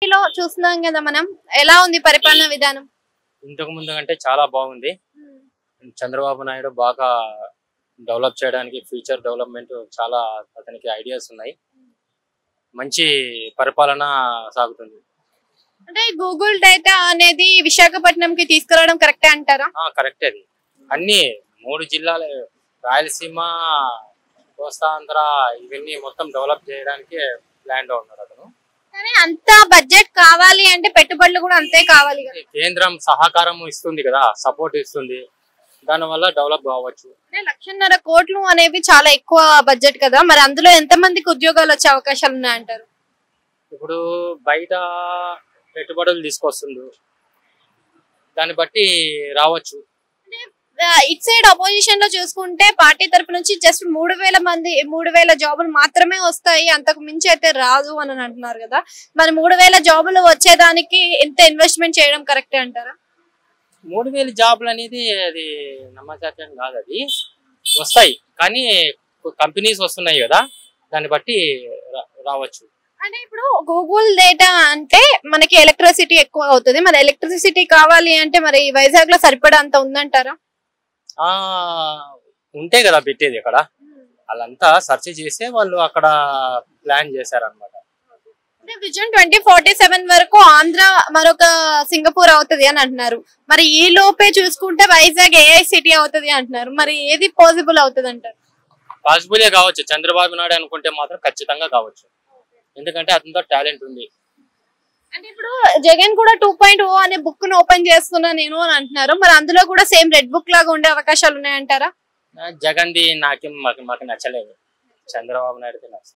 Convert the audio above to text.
ఏపీలో చూస్తున్నాం కదా మనం, ఎలా ఉంది పరిపాలన విధానం? ఇంతకు ముందు అంటే చాలా బాగుంది. చంద్రబాబు నాయుడు బాగా డెవలప్ చేయడానికి ఫ్యూచర్ డెవలప్మెంట్ చాలా అతనికి ఐడియాస్ ఉన్నాయి. మంచి పరిపాలన సాగుతుంది. అంటే గూగుల్ డేటా అనేది విశాఖపట్నంకి తీసుకురావడం కరెక్టే అంటారా? కరెక్ట్. అది అన్ని 3 జిల్లాలు రాయలసీమ, కోస్తాంధ్ర ఇవన్నీ మొత్తం డెవలప్ చేయడానికి ప్లాన్ లో ఉన్నాడు అతను. కానీ అంత బడ్జెట్ కావాలి అంటే పెట్టుబడులు కూడా అంతే కావాలి కదా. కేంద్రం సహకారం ఇస్తుంది కదా, సపోర్ట్ ఇస్తుంది, దాని వల్ల డెవలప్ కావచ్చు. అంటే 1,50,000 కోట్లు అనేవి చాలా ఎక్కువ బడ్జెట్ కదా, మరి అందులో ఎంత మందికి ఉద్యోగాలు వచ్చే అవకాశాలు ఉన్నాయంటారు? ఇప్పుడు బయట పెట్టుబడులు తీసుకొస్తుంది, దాన్ని బట్టి రావచ్చు. ఇట్ సైడ్ అపోజిషన్ లో చూసుకుంటే పార్టీ తరపు నుంచి జస్ట్ 3,000 జాబులు మాత్రమే వస్తాయి, అంతకు మించి అయితే రాదు అని అంటున్నారు కదా. మరి 3,000 జాబులు వచ్చేదానికి ఎంత ఇన్వెస్ట్మెంట్ చేయడం కరెక్ట్ అంటారా? 3,000 జాబులు అనేది అది నమ్మశక్యం కాదు. అది వస్తాయి కానీ కంపెనీస్ వస్తున్నాయి కదా, దాన్ని బట్టి రావచ్చు. అంటే ఇప్పుడు గూగుల్ డేటా అంటే మనకి ఎలక్ట్రిసిటీ ఎక్కువ అవుతుంది, మరి ఎలక్ట్రిసిటీ కావాలి అంటే మరి వైజాగ్ లో సరిపడా అంత ఉందంటారా? ఉంటే కదా పెట్టేది. అక్కడ వాళ్ళంతా సెర్చ్ చేస్తే వాళ్ళు అక్కడ ప్లాన్ చేశారనమాట. విజన్ 2047 వరకు ఆంధ్ర మరొక సింగపూర్ అవుతుంది అని అంటున్నారు. మరి ఈ లోపే చూసుకుంటే వైజాగ్ ఏఐ సిటీ అవుతుంది అంటున్నారు. మరి ఏది పాసిబుల్ అవుతుంది అంటారు? పాసిబులే కావచ్చు. చంద్రబాబు నాయుడు అనుకుంటే మాత్రం ఖచ్చితంగా కావచ్చు, ఎందుకంటే అతనితో టాలెంట్ ఉంది. అంటే ఇప్పుడు జగన్ కూడా 2.0 అనే బుక్ ను ఓపెన్ చేస్తున్నా నేను అని అంటున్నారు. మరి అందులో కూడా సేమ్ రెడ్ బుక్ లాగా ఉండే అవకాశాలు ఉన్నాయంటారా? జగన్ది మాకు నచ్చలేదు, చంద్రబాబు నాయుడుకి నచ్చలేదు.